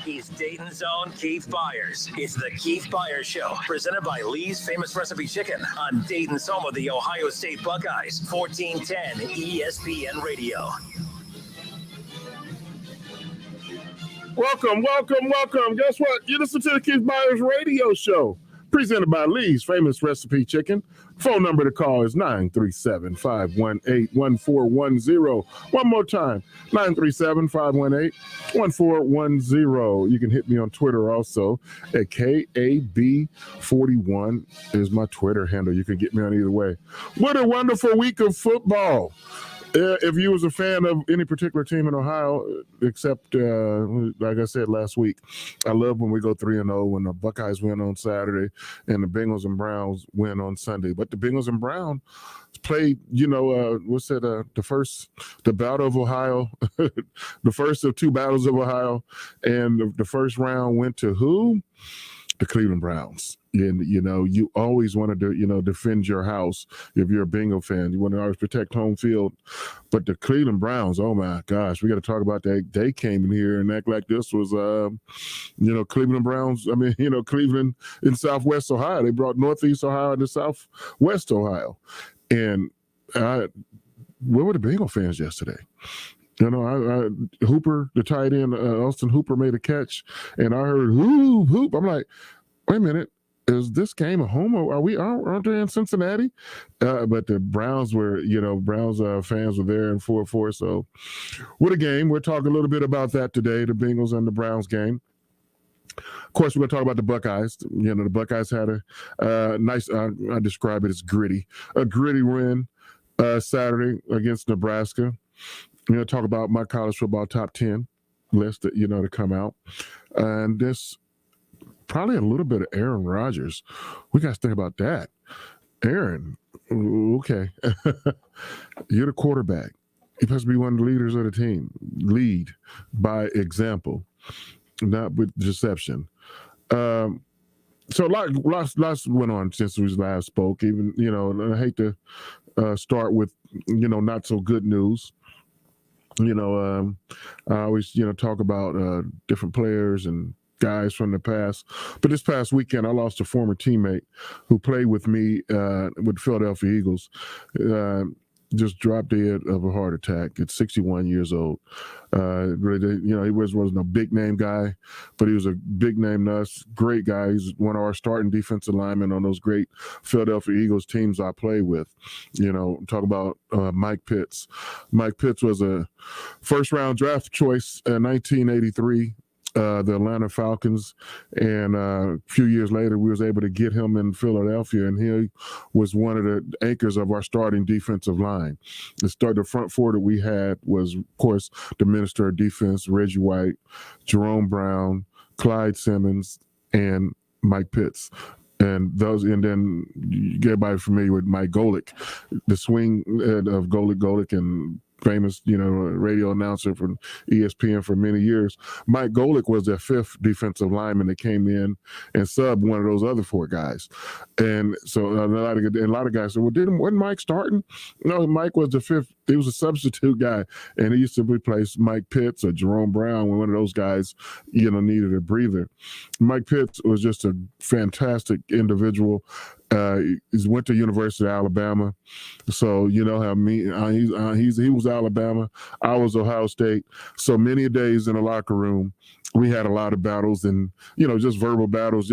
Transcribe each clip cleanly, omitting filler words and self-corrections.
He's Dayton's own Keith Byars. It's the Keith Byars Show, presented by Lee's Famous Recipe Chicken on Dayton's home of the Ohio State Buckeyes, 1410 ESPN Radio. Welcome. Guess what? You listen to the Keith Byars Radio Show, presented by Lee's Famous Recipe Chicken. Phone number to call is 937-518-1410. One more time, 937-518-1410. You can hit me on Twitter also at KAB41 is my Twitter handle. You can get me on either way. What a wonderful week of football. If you was a fan of any particular team in Ohio, except, like I said last week, I love when we go 3-0, when the Buckeyes win on Saturday and the Bengals and Browns win on Sunday. But the Bengals and Browns played, the battle of Ohio, the first of two battles of Ohio, and the first round went to who? The Cleveland Browns. And, you always want to, defend your house if you're a Bengal fan. You want to always protect home field. But the Cleveland Browns, oh, my gosh, we got to talk about that. They came in here and act like this was, Cleveland Browns. I mean, Cleveland in Southwest Ohio. They brought Northeast Ohio to Southwest Ohio. And where were the Bengal fans yesterday? Hooper, the tight end, Austin Hooper made a catch, and I heard hoop, hoop. I'm like, wait a minute. Is this game a home? Aren't they in Cincinnati? But the Browns were, Browns fans were there in 4-4. So what a game. We'll talk a little bit about that today, the Bengals and the Browns game. Of course, we're going to talk about the Buckeyes. The Buckeyes had a nice, I describe it as a gritty win Saturday against Nebraska. Talk about my college football top 10 list that, to come out. And this, probably a little bit of Aaron Rodgers. We got to think about that. Aaron, okay. You're the quarterback. You're supposed to be one of the leaders of the team. Lead by example, not with deception. So lots went on since we last spoke. Even, I hate to start with, not so good news. I always, talk about different players and guys from the past. But this past weekend, I lost a former teammate who played with me with the Philadelphia Eagles. Just dropped dead of a heart attack at 61 years old. Really, he wasn't a big name guy, but he was a big name to us. Great guy. He's one of our starting defensive linemen on those great Philadelphia Eagles teams I play with. Talk about Mike Pitts. Mike Pitts was a first-round draft choice in 1983. The Atlanta Falcons, and a few years later, we was able to get him in Philadelphia, and he was one of the anchors of our starting defensive line. The front four that we had was, of course, the Minister of Defense, Reggie White, Jerome Brown, Clyde Simmons, and Mike Pitts. And then you get everybody familiar with Mike Golick, the swing of Golick and famous, radio announcer from ESPN for many years. Mike Golick was their fifth defensive lineman that came in and subbed one of those other four guys. And so a lot of guys said, well, wasn't Mike starting? No, Mike was the fifth. He was a substitute guy, and he used to replace Mike Pitts or Jerome Brown when one of those guys, needed a breather. Mike Pitts was just a fantastic individual. He went to University of Alabama, so he was Alabama. I was Ohio State. So many days in the locker room, we had a lot of battles and just verbal battles,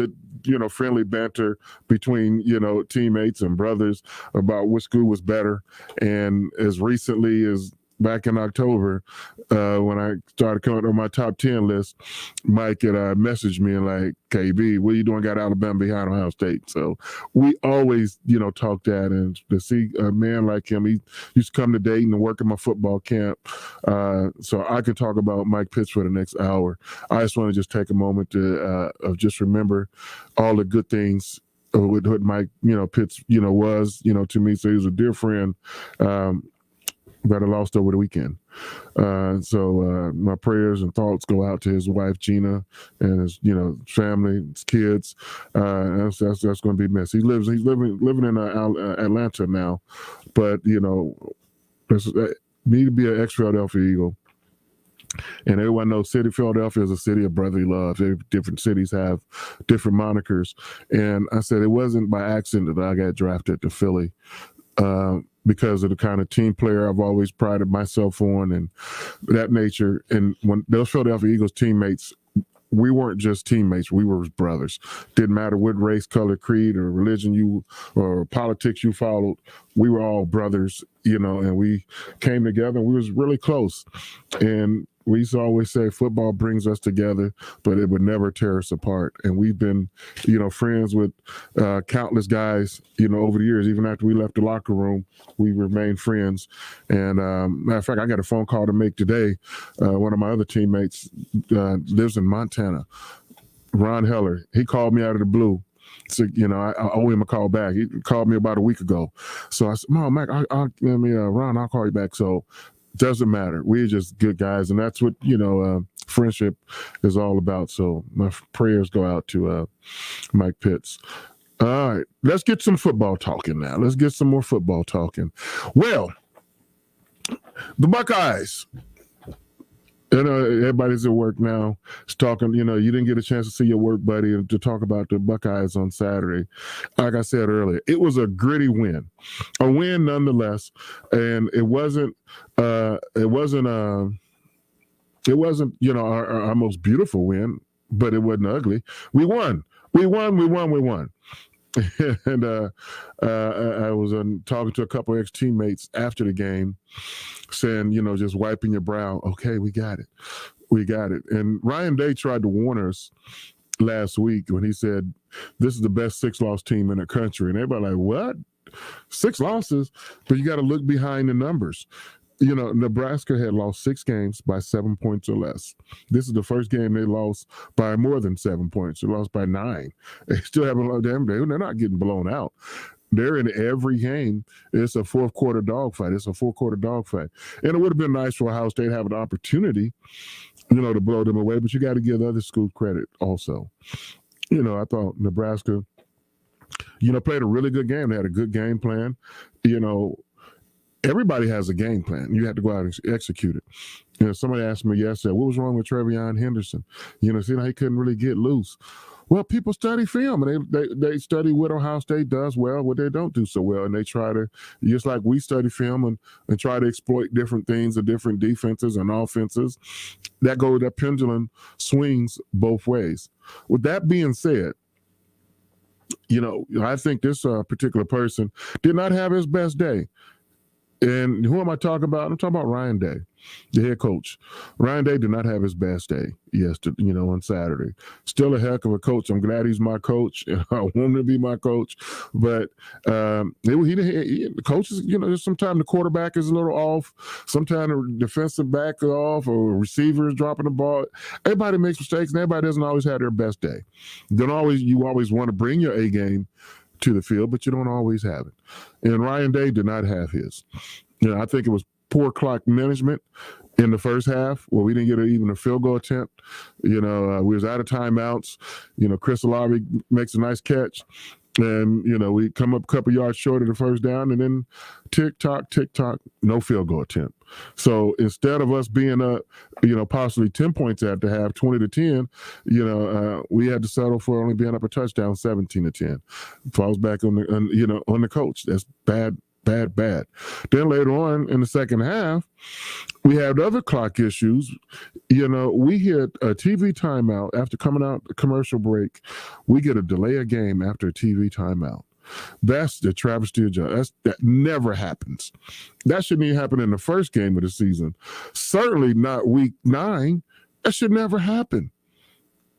friendly banter between teammates and brothers about which school was better. And as recently as back in October, when I started coming on my top 10 list, Mike had messaged me and like, KB, what are you doing? Got Alabama behind Ohio State. So we always, talk that, and to see a man like him, he used to come to Dayton and work at my football camp. So I could talk about Mike Pitts for the next hour. I just want to just take a moment to just remember all the good things what Mike, Pitts, was, to me. So he was a dear friend. That I lost over the weekend. So my prayers and thoughts go out to his wife, Gina, and his, family, his kids. That's going to be missed. He's living in Atlanta now, but, me to be an ex-Philadelphia Eagle, And everyone knows Philadelphia is a city of brotherly love. Different cities have different monikers. And I said it wasn't by accident that I got drafted to Philly because of the kind of team player I've always prided myself on and that nature. And when those Philadelphia Eagles teammates, we weren't just teammates, we were brothers. Didn't matter what race, color, creed, or religion or politics you followed, we were all brothers, and we came together and we was really close. And we used to always say football brings us together, but it would never tear us apart. And we've been, friends with countless guys, over the years. Even after we left the locker room, we remained friends. And matter of fact, I got a phone call to make today. One of my other teammates lives in Montana, Ron Heller. He called me out of the blue. So, I owe him a call back. He called me about a week ago. So I said, "No, Mac, Ron, I'll call you back." So doesn't matter. We're just good guys, and that's what friendship is all about. So my prayers go out to Mike Pitts. All right, let's get some football talking now. Let's get some more football talking. Well, the Buckeyes. Everybody's at work now. It's talking. You didn't get a chance to see your work buddy to talk about the Buckeyes on Saturday. Like I said earlier, it was a gritty win, a win nonetheless, and it wasn't our most beautiful win, but it wasn't ugly. We won. And I was talking to a couple of ex-teammates after the game saying, just wiping your brow. Okay, we got it. And Ryan Day tried to warn us last week when he said, this is the best 6-loss team in the country. And everybody like, what? 6 losses? But you got to look behind the numbers. Nebraska had lost 6 games by 7 points or less. This is the first game they lost by more than 7 points. They lost by 9. They still haven't lost them. They're not getting blown out. They're in every game. It's a fourth-quarter dogfight. And it would have been nice for Ohio State to have an opportunity, to blow them away. But you got to give the other schools credit also. I thought Nebraska, played a really good game. They had a good game plan. Everybody has a game plan. You have to go out and execute it. Somebody asked me yesterday, what was wrong with Trevion Henderson? He couldn't really get loose. Well, people study film, and they study what Ohio State does well, what they don't do so well, and they try to, just like we study film and try to exploit different things or different defenses and offenses. That pendulum swings both ways. With that being said, I think this particular person did not have his best day. And who am I talking about? I'm talking about Ryan Day, the head coach. Ryan Day did not have his best day yesterday, on Saturday. Still a heck of a coach. I'm glad he's my coach. I want him to be my coach. But the coaches, sometimes the quarterback is a little off. Sometimes the defensive back is off, or receiver is dropping the ball. Everybody makes mistakes, and everybody doesn't always have their best day. You always want to bring your A game to the field, but you don't always have it. And Ryan Day did not have his. I think it was poor clock management in the first half where we didn't get even a field goal attempt. We was out of timeouts. Chris Olave makes a nice catch. And, we come up a couple yards short of the first down, and then tick tock, no field goal attempt. So instead of us being up, possibly 10 points at the half, 20-10, we had to settle for only being up a touchdown, 17-10. Falls back on the coach. That's bad. Then later on in the second half, we had other clock issues. We hit a TV timeout after coming out the commercial break. We get a delay of game after a TV timeout. That's the travesty of justice. That never happens. That shouldn't even happen in the first game of the season. Certainly not week 9. That should never happen.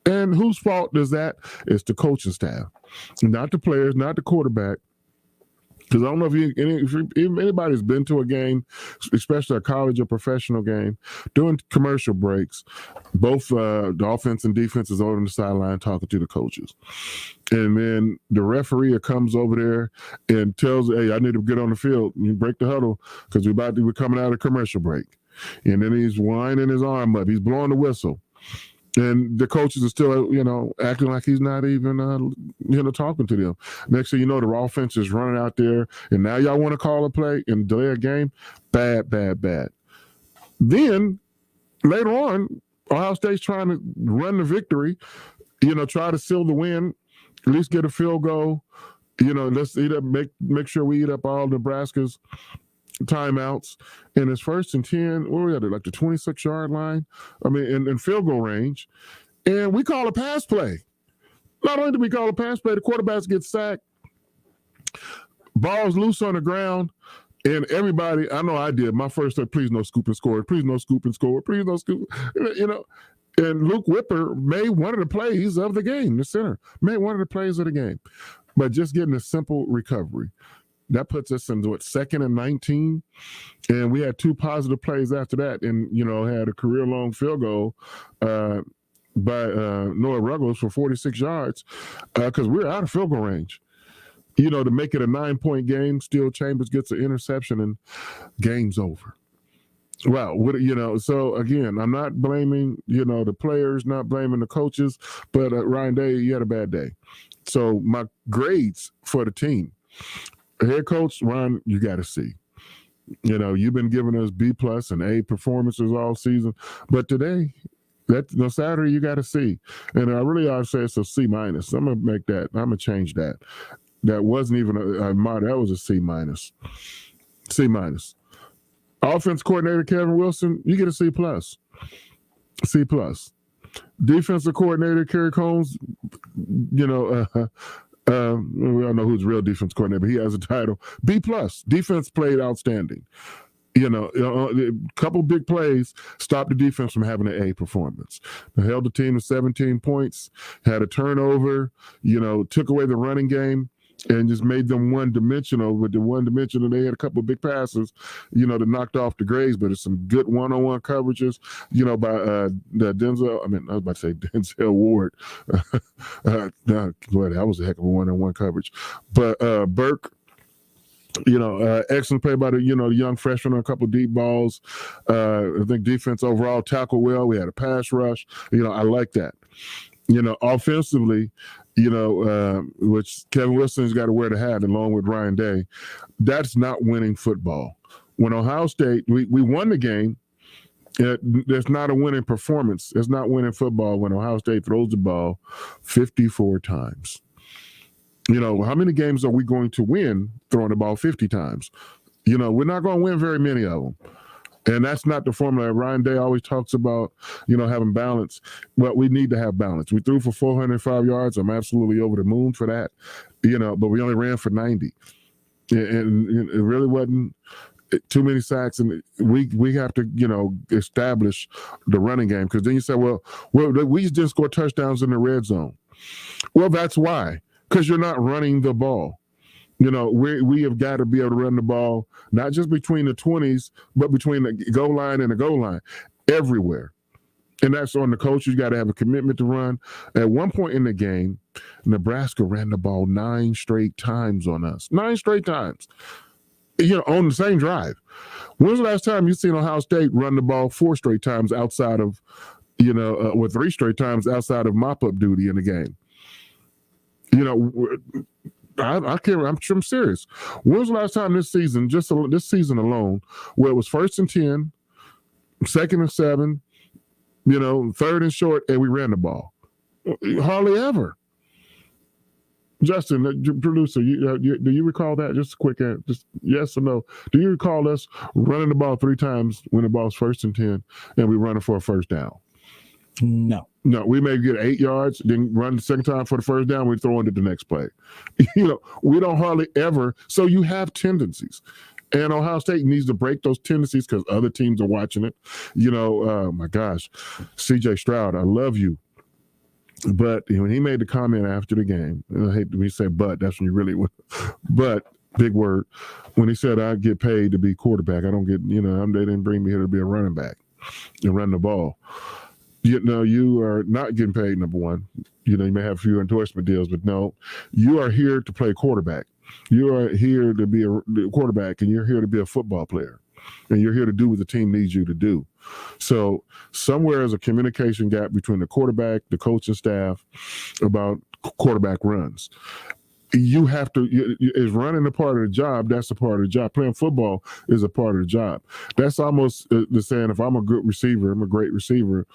And whose fault is that? It's the coaching staff, not the players, not the quarterback. Because I don't know if anybody's been to a game, especially a college or professional game, during commercial breaks, both the offense and defense is over on the sideline talking to the coaches. And then the referee comes over there and tells, hey, I need to get on the field. You break the huddle because we're coming out of commercial break. And then he's winding his arm up. He's blowing the whistle. And the coaches are still, acting like he's not even, talking to them. Next thing you know, the offense is running out there, and now y'all want to call a play and delay a game? Bad. Then later on, Ohio State's trying to run the victory, try to seal the win, at least get a field goal. Let's eat up, make sure we eat up all Nebraska's timeouts. And it's 1st and 10, where we at, like the 26-yard line? I mean, in field goal range. And we call a pass play. Not only do we call a pass play, the quarterbacks get sacked, ball's loose on the ground, and everybody, I know I did, my first thing, please no scoop and score, please no scoop and score, please no scoop, and Luke Whipper made one of the plays of the game, the center, made one of the plays of the game. But just getting a simple recovery. That puts us into 2nd and 19, and we had 2 positive plays after that, and had a career-long field goal by Noah Ruggles for 46 yards because we're out of field goal range. To make it a 9-point game, Steel Chambers gets an interception and game's over. Well, so again, I'm not blaming the players, not blaming the coaches, but Ryan Day, you had a bad day. So my grades for the team. Head coach, Ron, you got to see. You've been giving us B+ and A performances all season, but today, Saturday, you got to see. And I really ought to say it's a C-. I'm gonna make that. I'm gonna change that. That wasn't even that was a C-. C-. Offense coordinator Kevin Wilson, you get a C+. C+. Defensive coordinator Kerry Combs, we all know who's the real defense coordinator, but he has a title. B+. Defense played outstanding. A couple big plays stopped the defense from having an A performance. They held the team to 17 points, had a turnover, took away the running game, and just made them one-dimensional. With the one-dimensional, they had a couple of big passes, that knocked off the grades, but it's some good one-on-one coverages, by Denzel. I was about to say Denzel Ward. Boy, that was a heck of a one-on-one coverage. But Burke, excellent play by the young freshman on a couple of deep balls. I think defense overall tackled well. We had a pass rush. I like that. Offensively, which Kevin Wilson's got to wear the hat along with Ryan Day. That's not winning football. When Ohio State, we won the game. There's not a winning performance. It's not winning football when Ohio State throws the ball 54 times. How many games are we going to win throwing the ball 50 times? We're not going to win very many of them. And that's not the formula. Ryan Day always talks about, having balance. Well, we need to have balance. We threw for 405 yards. I'm absolutely over the moon for that, but we only ran for 90. And it really wasn't too many sacks. And we have to, establish the running game. Because then you say, well, we just score touchdowns in the red zone. Well, that's why. Because you're not running the ball. We have got to be able to run the ball, not just between the 20s, but between the goal line and the goal line, everywhere. And that's on the coach. You got to have a commitment to run. At one point in the game, Nebraska ran the ball 9 straight times on us. 9 straight times, on the same drive. When's the last time you've seen Ohio State run the ball 4 straight times outside of, or 3 straight times outside of mop-up duty in the game? I can't. I'm serious. When was the last time this season, just this season alone, where it was 1st and 10, 2nd and 7, 3rd and short, and we ran the ball? Hardly ever. Justin, the producer, do you recall that? Just a quick answer, just yes or no. Do you recall us running the ball 3 times when the ball's 1st and 10, and we run it for a first down? No, we may get 8 yards, then run the second time for the first down, we throw into the next play. We don't hardly ever. So you have tendencies. And Ohio State needs to break those tendencies because other teams are watching it. My gosh, C.J. Stroud, I love you. But when he made the comment after the game, and I hate when you say but, that's when you really would. But, big word, when he said I get paid to be quarterback, I don't get, they didn't bring me here to be a running back and run the ball. You are not getting paid, number one. You may have a few endorsement deals, but no, you are here to play quarterback. You are here to be a quarterback, and you're here to be a football player. And you're here to do what the team needs you to do. So somewhere is a communication gap between the quarterback, the coaching staff about quarterback runs. you have to, is running a part of the job. That's a part of the job. Playing football is a part of the job. That's almost the saying, if I'm a good receiver, I'm a great receiver.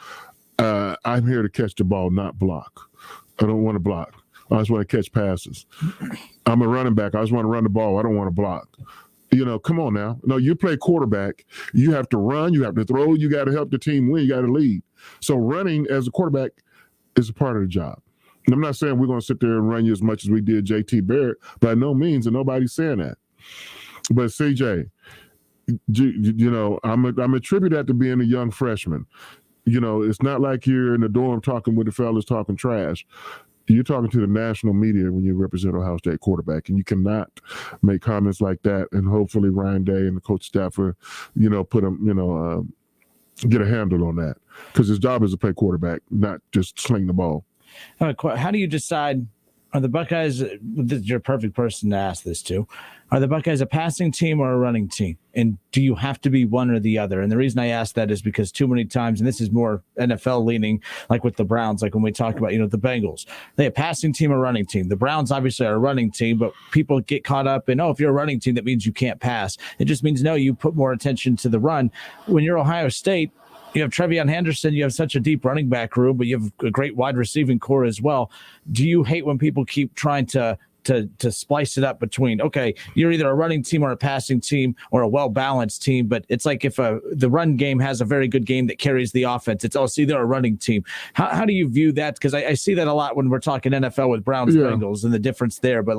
I'm here to catch the ball, not block. I don't want to block. I just want to catch passes. I'm a running back. I just want to run the ball. I don't want to block. Come on now. No, you play quarterback. You have to run. You have to throw. You got to help the team win. You got to lead. So running as a quarterback is a part of the job. And I'm not saying we're going to sit there and run you as much as we did JT Barrett, by no means, and nobody's saying that. But CJ, I'm attribute that to being a young freshman. It's not like you're in the dorm talking with the fellas talking trash. You're talking to the national media when you represent Ohio State quarterback, and you cannot make comments like that. And hopefully Ryan Day and the coach staff will, put them, get a handle on that, because his job is to play quarterback, not just sling the ball. How do you decide? Are the Buckeyes? You're a perfect person to ask this to. Are the Buckeyes a passing team or a running team? And do you have to be one or the other? And the reason I ask that is because too many times, and this is more NFL leaning, like with the Browns, like when we talk about, the Bengals, they a passing team or running team. The Browns obviously are a running team, but people get caught up in, if you're a running team, that means you can't pass. It just means, no, you put more attention to the run. When you're Ohio State, you have Trevion Henderson. You have such a deep running back room, but you have a great wide receiving core as well. Do you hate when people keep trying to splice it up between, okay, you're either a running team or a passing team or a well-balanced team, but it's like if the run game has a very good game that carries the offense, it's either a running team. How do you view that? Because I see that a lot when we're talking NFL with Browns Bengals and the difference there. But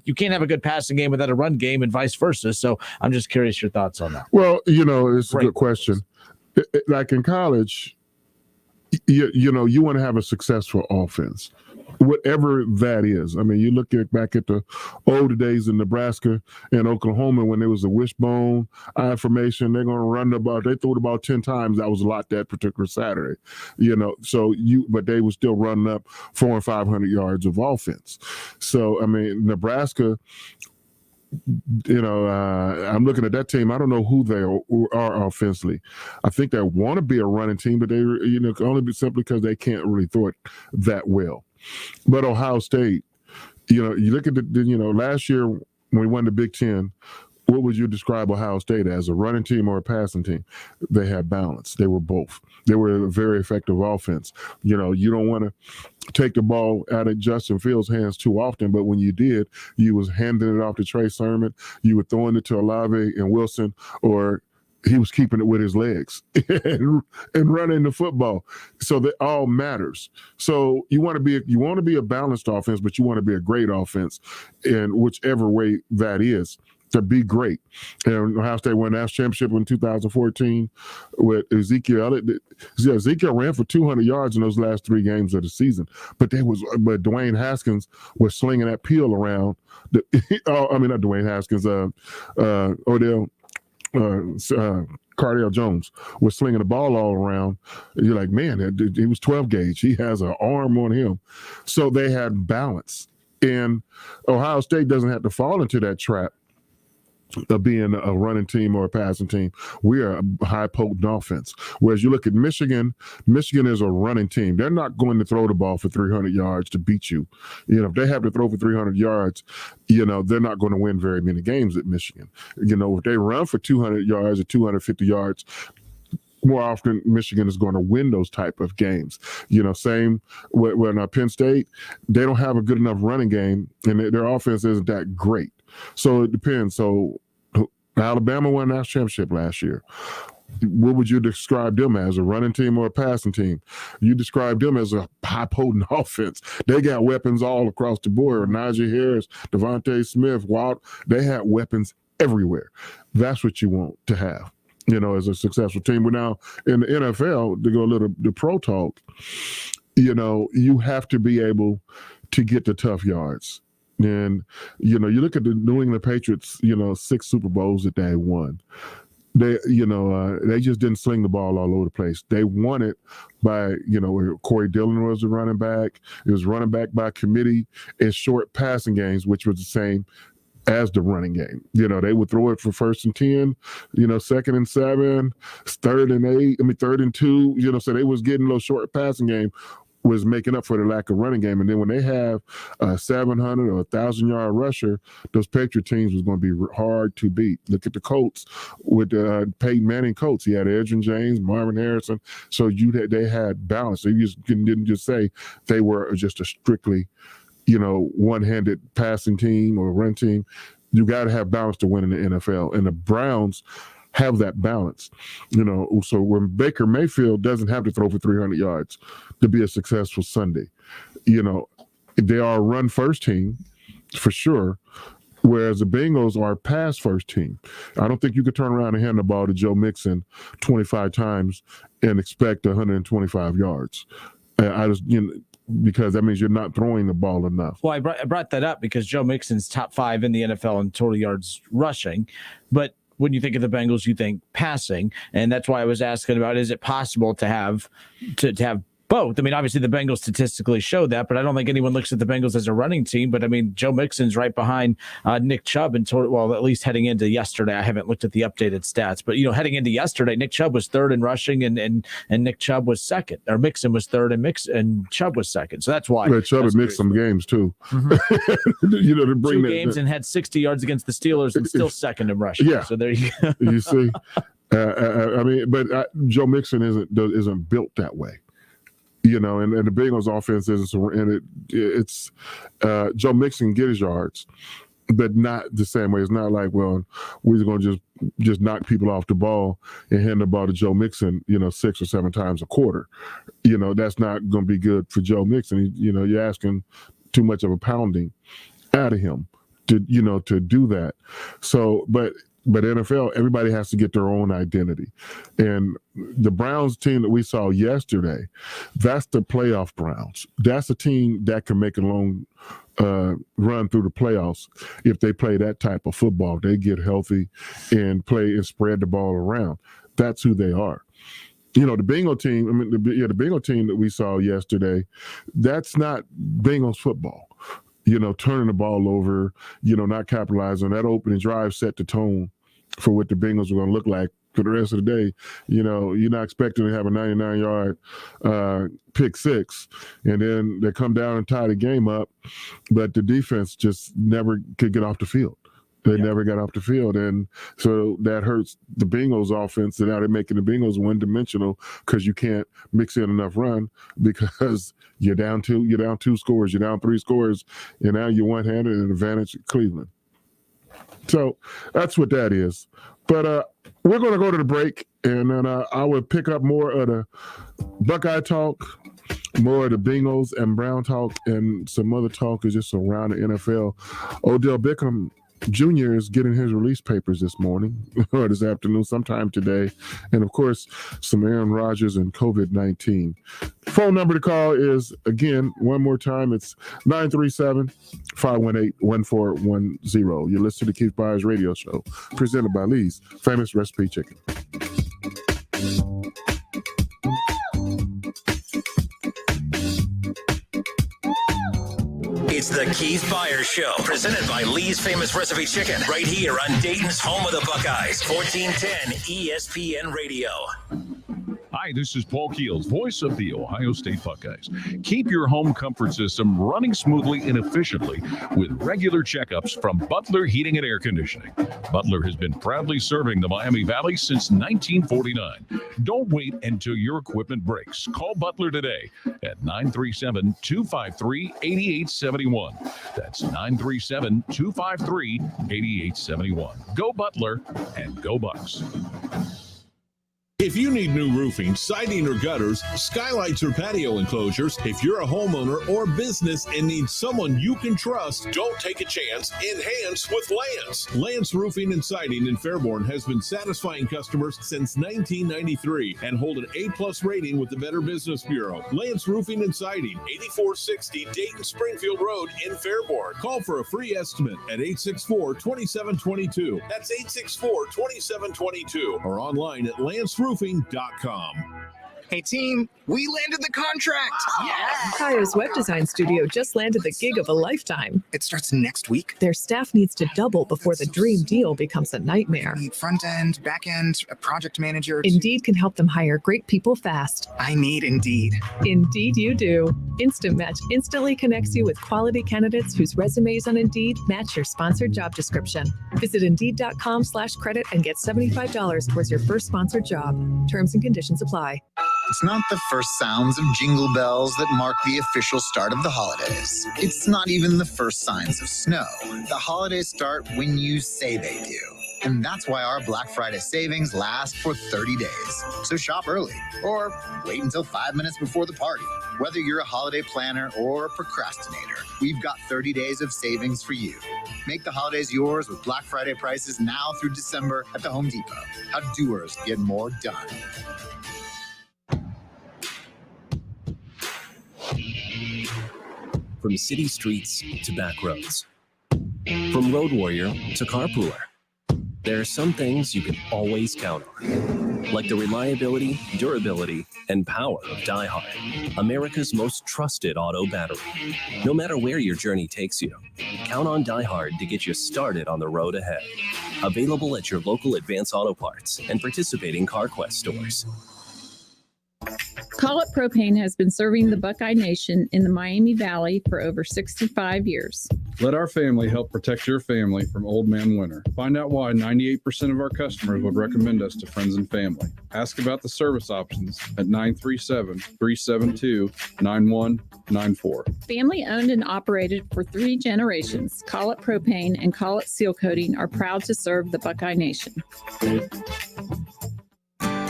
you can't have a good passing game without a run game and vice versa. So I'm just curious your thoughts on that. Well, it's a good question. Like in college, you want to have a successful offense, whatever that is. I mean, you look back at the older days in Nebraska and Oklahoma when there was a wishbone I formation, they're going to run the ball. They threw the ball 10 times. That was a lot that particular Saturday, but they were still running up 400 and 500 yards of offense. So, I mean, Nebraska, I'm looking at that team. I don't know who they are offensively. I think they want to be a running team, but they, only be simply because they can't really throw it that well. But Ohio State, you look at last year when we won the Big Ten, what would you describe Ohio State as, a running team or a passing team? They had balance. They were both. They were a very effective offense. You don't want to take the ball out of Justin Fields' hands too often, but when you did, you was handing it off to Trey Sermon. You were throwing it to Olave and Wilson, or he was keeping it with his legs and running the football. So that all matters. So you want to be a balanced offense, but you want to be a great offense in whichever way that is, to be great. And Ohio State won the national championship in 2014 with Ezekiel Elliott. Ezekiel ran for 200 yards in those last 3 games of the season, but Dwayne Haskins was slinging that peel around. Not Dwayne Haskins, Odell. Cardale Jones was slinging the ball all around. You're like, man, he was 12 gauge. He has an arm on him. So they had balance. And Ohio State doesn't have to fall into that trap of being a running team or a passing team. We are a high potent offense. Whereas you look at Michigan is a running team. They're not going to throw the ball for 300 yards to beat you. If they have to throw for 300 yards, they're not going to win very many games at Michigan. If they run for 200 yards or 250 yards, more often Michigan is going to win those type of games. Same when Penn State, they don't have a good enough running game, and their offense isn't that great. So it depends. So Alabama won the national championship last year. What would you describe them as, a running team or a passing team? You describe them as a high potent offense. They got weapons all across the board. Najee Harris, Devontae Smith, Walt, they had weapons everywhere. That's what you want to have, as a successful team. But now in the NFL, to go a little the pro talk, you have to be able to get the tough yards. And, you look at the New England Patriots, 6 Super Bowls that they won. They just didn't sling the ball all over the place. They won it by, Corey Dillon was the running back. It was running back by committee and short passing games, which was the same as the running game. They would throw it for 1st and 10, 2nd and 7, 3rd and 8, 3rd and 2, so they was getting those short passing game was making up for the lack of running game. And then when they have a 700 or 1,000-yard rusher, those Patriot teams was going to be hard to beat. Look at the Colts with Peyton Manning Colts. He had Edgerrin James, Marvin Harrison. So they had balance. They didn't just say they were just a strictly, one-handed passing team or run team. You got to have balance to win in the NFL. And the Browns have that balance, so when Baker Mayfield doesn't have to throw for 300 yards to be a successful Sunday, they are a run first team for sure, whereas the Bengals are a pass first team. I don't think you could turn around and hand the ball to Joe Mixon 25 times and expect 125 yards. Because that means you're not throwing the ball enough. Well, I brought that up because Joe Mixon's top 5 in the NFL in total yards rushing, but when you think of the Bengals, you think passing, and that's why I was asking about, is it possible to have both? I mean, obviously the Bengals statistically show that, but I don't think anyone looks at the Bengals as a running team. But I mean, Joe Mixon's right behind Nick Chubb in total. Well, at least heading into yesterday, I haven't looked at the updated stats, but heading into yesterday, Nick Chubb was 3rd in rushing, and Nick Chubb was 2nd, or Mixon was 3rd, and Chubb was 2nd. So that's why Chubb had mixed some games too. Mm-hmm. To bring 2 games and had 60 yards against the Steelers and still 2nd in rushing. Yeah. So there you go. You see, but Joe Mixon isn't built that way. And the Bengals offense isn't, and it's Joe Mixon get his yards, but not the same way. It's not like, well, we're going to just knock people off the ball and hand the ball to Joe Mixon, 6 or 7 times a quarter. That's not going to be good for Joe Mixon. You're asking too much of a pounding out of him to do that. So, but NFL, everybody has to get their own identity. And the Browns team that we saw yesterday, that's the playoff Browns. That's a team that can make a long run through the playoffs if they play that type of football. They get healthy and play and spread the ball around. That's who they are. The Bengal team, the Bengal team that we saw yesterday, that's not Bengals football. Turning the ball over, not capitalizing. That opening drive set the tone for what the Bengals were going to look like for the rest of the day. You're not expecting to have a 99-yard pick 6, and then they come down and tie the game up, but the defense just never could get off the field. They never got off the field, and so that hurts the Bengals offense. And now they're making the Bengals one-dimensional because you can't mix in enough run because you're down 2 scores, you're down 3 scores, and now you're one-handed at an advantage at Cleveland. So that's what that is. But we're going to go to the break, and then I will pick up more of the Buckeye talk, more of the Bengals and Brown talk, and some other talk is just around the NFL. Odell Beckham Jr. is getting his release papers this morning or this afternoon, sometime today. And, of course, some Aaron Rodgers and COVID-19. Phone number to call is, again, one more time, it's 937-518-1410. You're listening to Keith Byars Radio Show, presented by Lee's Famous Recipe Chicken. It's the Keith Byars Show, presented by Lee's Famous Recipe Chicken, right here on Dayton's home of the Buckeyes, 1410 ESPN Radio. Hi, this is Paul Keels, voice of the Ohio State Buckeyes. Keep your home comfort system running smoothly and efficiently with regular checkups from Butler Heating and Air Conditioning. Butler has been proudly serving the Miami Valley since 1949. Don't wait until your equipment breaks. Call Butler today at 937-253-8871. That's 937-253-8871. Go Butler and go Bucks. If you need new roofing, siding, or gutters, skylights, or patio enclosures, if you're a homeowner or business and need someone you can trust, don't take a chance. Enhance with Lance. Lance Roofing and Siding in Fairborn has been satisfying customers since 1993 and hold an A+ rating with the Better Business Bureau. Lance Roofing and Siding, 8460 Dayton Springfield Road in Fairborn. Call for a free estimate at 864-2722. That's 864-2722 or online at lanceroofing.com. Hey team, we landed the contract! Yes! Ohio's web design studio just landed the gig of a lifetime. It starts next week? Their staff needs to double before the dream deal becomes a nightmare. Need front end, back end, a project manager. Indeed can help them hire great people fast. I need Indeed. Indeed you do. Instant Match instantly connects you with quality candidates whose resumes on Indeed match your sponsored job description. Visit Indeed.com/credit and get $75 towards your first sponsored job. Terms and conditions apply. It's not the first sounds of jingle bells that mark the official start of the holidays. It's not even the first signs of snow. The holidays start when you say they do. And that's why our Black Friday savings last for 30 days. So shop early or wait until 5 minutes before the party. Whether you're a holiday planner or a procrastinator, we've got 30 days of savings for you. Make the holidays yours with Black Friday prices now through December at the Home Depot. How doers get more done. From city streets to back roads, from road warrior to carpooler, there are some things you can always count on, like the reliability, durability, and power of DieHard, America's most trusted auto battery. No matter where your journey takes you, count on DieHard to get you started on the road ahead. Available at your local Advance Auto Parts and participating CarQuest stores. Call It Propane has been serving the Buckeye Nation in the Miami Valley for over 65 years. Let our family help protect your family from old man winter. Find out why 98% of our customers would recommend us to friends and family. Ask about the service options at 937-372-9194. Family owned and operated for 3 generations, Call It Propane and Call It Seal Coating are proud to serve the Buckeye Nation.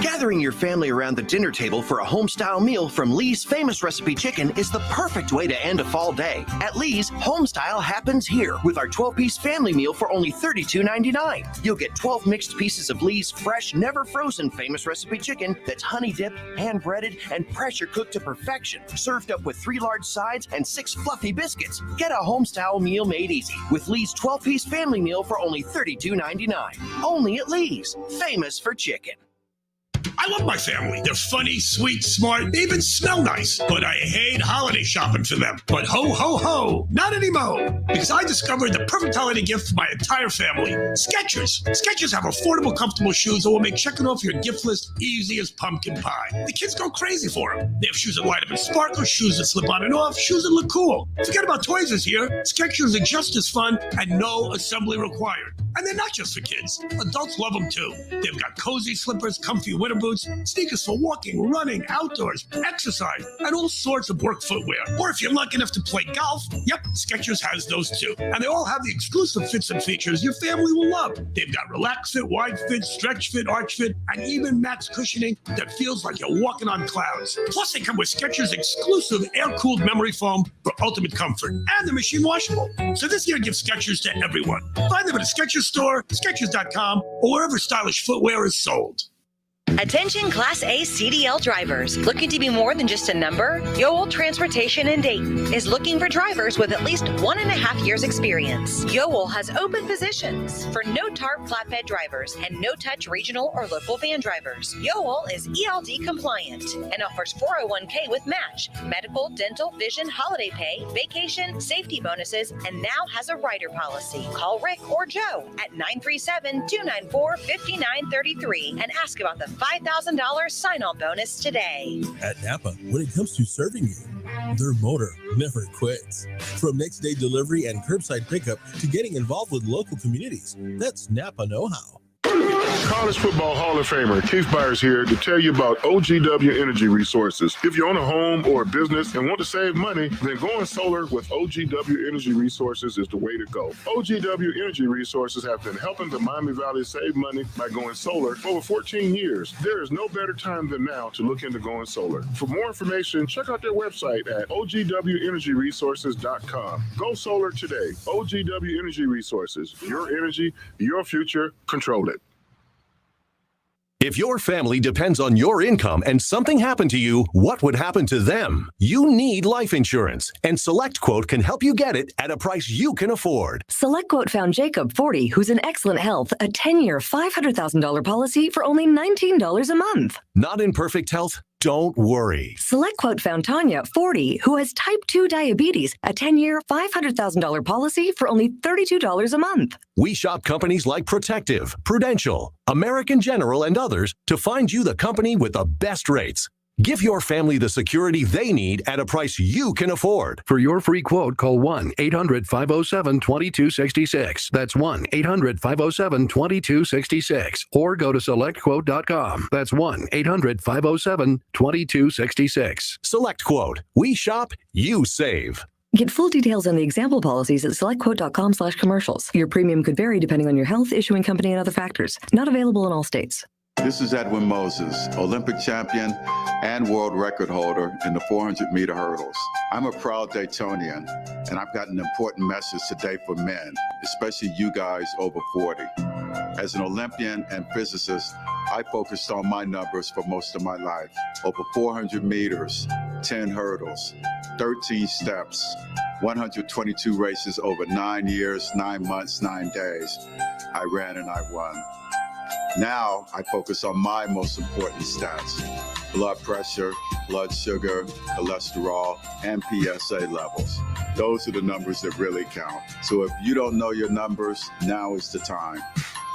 Gathering your family around the dinner table for a home-style meal from Lee's Famous Recipe Chicken is the perfect way to end a fall day. At Lee's, home-style happens here with our 12-piece family meal for only $32.99. You'll get 12 mixed pieces of Lee's fresh, never-frozen Famous Recipe Chicken that's honey-dipped, hand-breaded, and pressure-cooked to perfection, served up with 3 large sides and 6 fluffy biscuits. Get a home-style meal made easy with Lee's 12-piece family meal for only $32.99. Only at Lee's, famous for chicken. I love my family. They're funny, sweet, smart. They even smell nice. But I hate holiday shopping for them. But ho, ho, ho, not anymore. Because I discovered the perfect holiday gift for my entire family. Skechers. Skechers have affordable, comfortable shoes that will make checking off your gift list easy as pumpkin pie. The kids go crazy for them. They have shoes that light up and sparkle, shoes that slip on and off, shoes that look cool. Forget about toys this year. Skechers are just as fun and no assembly required. And they're not just for kids. Adults love them too. They've got cozy slippers, comfy winter boots, sneakers for walking, running, outdoors, exercise, and all sorts of work footwear. Or if you're lucky enough to play golf, yep, Skechers has those too. And they all have the exclusive fits and features your family will love. They've got relaxed fit, wide fit, stretch fit, arch fit, and even max cushioning that feels like you're walking on clouds. Plus, they come with Skechers' exclusive air-cooled memory foam for ultimate comfort. And they're machine washable. So this year, give Skechers to everyone. Find them at a Skechers store, Skechers.com, or wherever stylish footwear is sold. Attention Class A CDL drivers. Looking to be more than just a number? Yoel Transportation in Dayton is looking for drivers with at least 1.5 years experience. Yoel has open positions for no-tarp flatbed drivers and no-touch regional or local van drivers. Yoel is ELD compliant and offers 401k with match, medical, dental, vision, holiday pay, vacation, safety bonuses, and now has a rider policy. Call Rick or Joe at 937-294-5933 and ask about the $5,000 sign-on bonus today. At Napa, when it comes to serving you, their motor never quits. From next-day delivery and curbside pickup to getting involved with local communities, that's Napa know-how. College Football Hall of Famer Keith Byars here to tell you about OGW Energy Resources. If you own a home or a business and want to save money, then going solar with OGW Energy Resources is the way to go. OGW Energy Resources have been helping the Miami Valley save money by going solar for over 14 years. There is no better time than now to look into going solar. For more information, check out their website at ogwenergyresources.com. Go solar today. OGW Energy Resources. Your energy, your future. Control it. If your family depends on your income and something happened to you, what would happen to them? You need life insurance, and SelectQuote can help you get it at a price you can afford. SelectQuote found Jacob, 40, who's in excellent health, a 10-year, $500,000 policy for only $19 a month. Not in perfect health? Don't worry. SelectQuote found Tanya, 40, who has type 2 diabetes, a 10-year, $500,000 policy for only $32 a month. We shop companies like Protective, Prudential, American General, and others to find you the company with the best rates. Give your family the security they need at a price you can afford. For your free quote, call 1-800-507-2266. That's 1-800-507-2266. Or go to SelectQuote.com. That's 1-800-507-2266. SelectQuote. We shop, you save. Get full details on the example policies at selectquote.com/commercials. Your premium could vary depending on your health, issuing company, and other factors. Not available in all states. This is Edwin Moses, Olympic champion and world record holder in the 400-meter hurdles. I'm a proud Daytonian, and I've got an important message today for men, especially you guys over 40. As an Olympian and physicist, I focused on my numbers for most of my life. Over 400 meters, 10 hurdles, 13 steps, 122 races over 9 years, 9 months, 9 days. I ran and I won. Now I focus on my most important stats: blood pressure, blood sugar, cholesterol, and PSA levels. Those are the numbers that really count. So if you don't know your numbers, now is the time.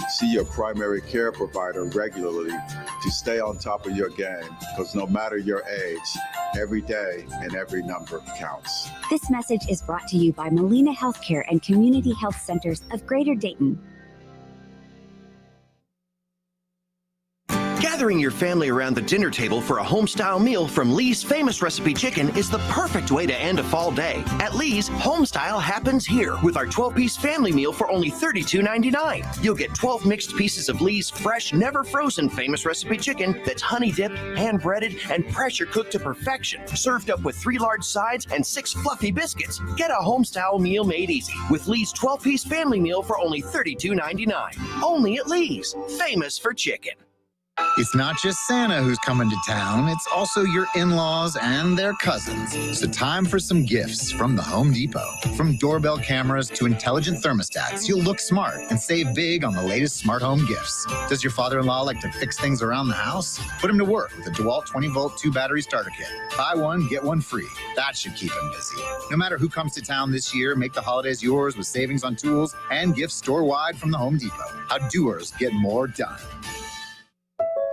See your primary care provider regularly to stay on top of your game, because no matter your age, every day and every number counts. This message is brought to you by Molina Healthcare and Community Health Centers of Greater Dayton. Gathering your family around the dinner table for a home-style meal from Lee's Famous Recipe Chicken is the perfect way to end a fall day. At Lee's, homestyle happens here with our 12-piece family meal for only $32.99. You'll get 12 mixed pieces of Lee's fresh, never-frozen Famous Recipe Chicken that's honey-dipped, hand-breaded, and pressure-cooked to perfection, served up with 3 large sides and 6 fluffy biscuits. Get a homestyle meal made easy with Lee's 12-piece family meal for only $32.99. Only at Lee's, famous for chicken. It's not just Santa who's coming to town, it's also your in-laws and their cousins. So time for some gifts from the Home Depot. From doorbell cameras to intelligent thermostats, you'll look smart and save big on the latest smart home gifts. Does your father-in-law like to fix things around the house? Put him to work with a DeWalt 20-volt 2-battery starter kit. Buy one, get one free. That should keep him busy. No matter who comes to town this year, make the holidays yours with savings on tools and gifts store-wide from the Home Depot. How doers get more done.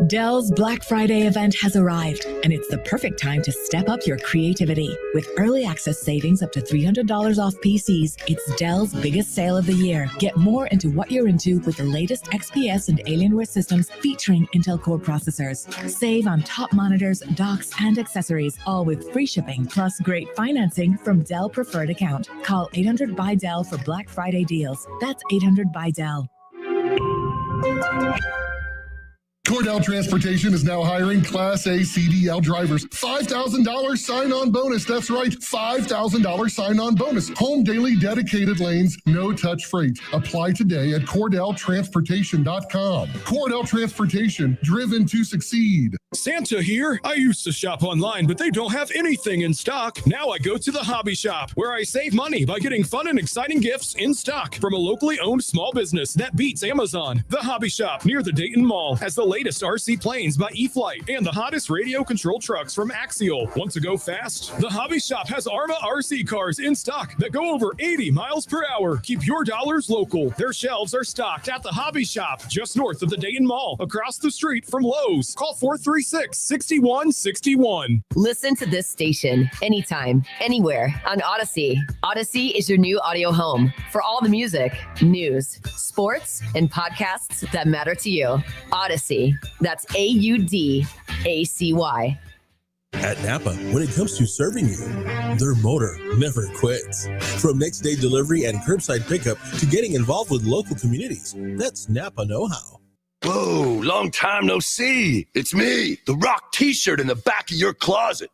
Dell's Black Friday event has arrived, and it's the perfect time to step up your creativity. With early access savings up to $300 off PCs, it's Dell's biggest sale of the year. Get more into what you're into with the latest XPS and Alienware systems featuring Intel Core processors. Save on top monitors, docks, and accessories, all with free shipping, plus great financing from Dell Preferred Account. Call 800-BY-DELL for Black Friday deals. That's 800-BY-DELL. Cordell Transportation is now hiring Class A CDL drivers. $5,000 sign-on bonus. That's right, $5,000 sign-on bonus. Home daily dedicated lanes, no-touch freight. Apply today at CordellTransportation.com. Cordell Transportation, driven to succeed. Santa here. I used to shop online, but they don't have anything in stock. Now I go to the Hobby Shop, where I save money by getting fun and exciting gifts in stock from a locally owned small business that beats Amazon. The Hobby Shop near the Dayton Mall has the latest RC planes by E-Flight and the hottest radio-controlled trucks from Axial. Want to go fast? The Hobby Shop has Arma RC cars in stock that go over 80 miles per hour. Keep your dollars local. Their shelves are stocked at the Hobby Shop, just north of the Dayton Mall, across the street from Lowe's. Call 436-6161. Listen to this station anytime, anywhere on Odyssey. Odyssey is your new audio home for all the music, news, sports, and podcasts that matter to you. Odyssey. That's AUDACY. At Napa, when it comes to serving you, their motor never quits. From next day delivery and curbside pickup to getting involved with local communities, that's Napa know-how. Whoa, long time no see. It's me, the Rock t-shirt in the back of your closet.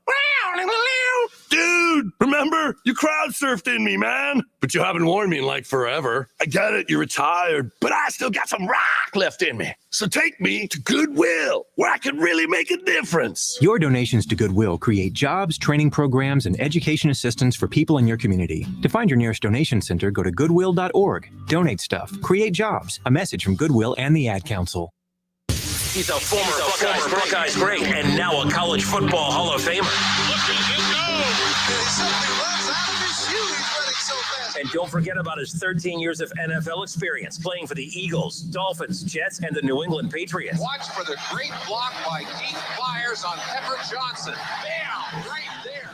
Dude, remember? You crowd surfed in me, man. But you haven't worn me in like forever. I get it, you're retired, but I still got some rock left in me. So take me to Goodwill, where I can really make a difference. Your donations to Goodwill create jobs, training programs, and education assistance for people in your community. To find your nearest donation center, go to goodwill.org. Donate stuff, create jobs. A message from Goodwill and the Ad Council. He's a former Buckeyes great and now a college football Hall of Famer. And don't forget about his 13 years of NFL experience playing for the Eagles, Dolphins, Jets, and the New England Patriots. Watch for the great block by Keith Byars on Pepper Johnson. Bam! Right there.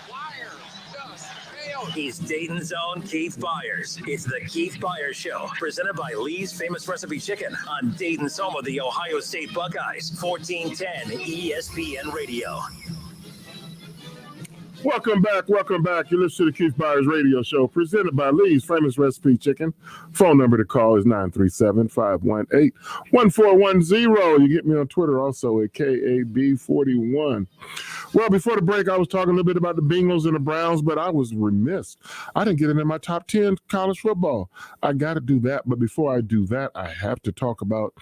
Byars just nailed it. He's Dayton's own Keith Byars. It's the Keith Byars Show, presented by Lee's Famous Recipe Chicken on Dayton's home of the Ohio State Buckeyes, 1410 ESPN Radio. Welcome back. You listen to the Keith Byars Radio Show, presented by Lee's Famous Recipe Chicken. Phone number to call is 937-518-1410. You get me on Twitter also at KAB41. Well, before the break, I was talking a little bit about the Bengals and the Browns, but I was remiss. I didn't get into my top 10 college football. I got to do that. But before I do that, I have to talk about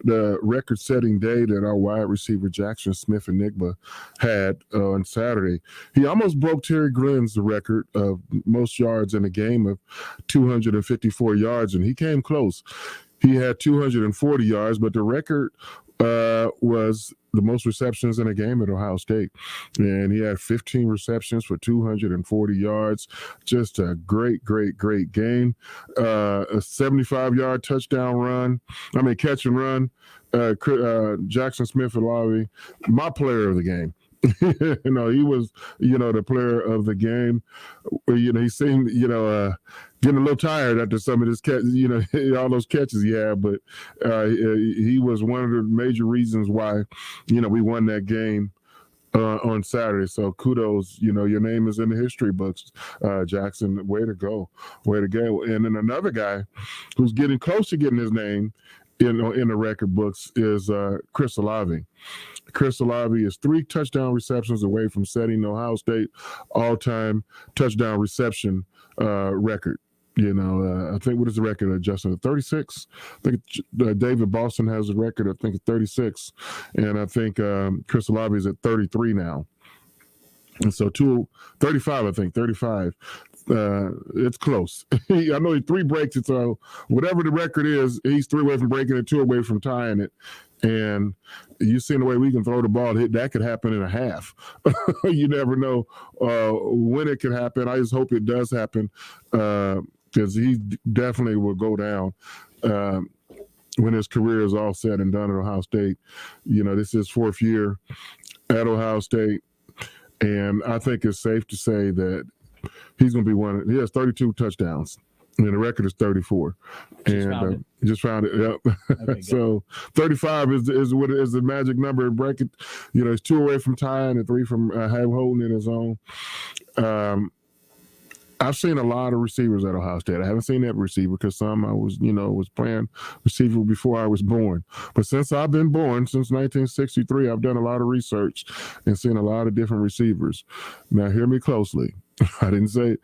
the record-setting day that our wide receiver Jackson Smith-Njigba had on Saturday. He almost broke Terry Glenn's record of most yards in a game of 254 yards, and he came close. He had 240 yards, but the record was the most receptions in a game at Ohio State. And he had 15 receptions for 240 yards. Just a great game. A 75-yard touchdown catch and run. Jackson Smith-Njigba, my player of the game. He was, the player of the game. He seemed, getting a little tired after some of this catch, all those catches he had, but he was one of the major reasons why, we won that game on Saturday. So kudos, your name is in the history books, Jackson. Way to go. And then another guy who's getting close to getting his name in the record books is Chris Olave. Chris Olave is 3 touchdown receptions away from setting Ohio State all-time touchdown reception record. I think, what is the record, Justin? 36? I think David Boston has a record, I think, at 36. And I think Chris Olave is at 33 now. And so 35, I think, 35. It's close. I know he 3 breaks it, so whatever the record is, he's 3 away from breaking it, 2 away from tying it. And you've seen the way we can throw the ball, that could happen in a half. You never know when it can happen. I just hope it does happen because he definitely will go down when his career is all said and done at Ohio State. This is his 4th year at Ohio State. And I think it's safe to say that he's going to be he has 32 touchdowns. And the record is 34. Just found it. Yep. Okay, so 35 is what is the magic number. Bracket, he's 2 away from tying and 3 from holding in his own. I've seen a lot of receivers at Ohio State. I haven't seen every receiver because some I was playing receiver before I was born. But since I've been born, since 1963, I've done a lot of research and seen a lot of different receivers. Now, hear me closely. I didn't say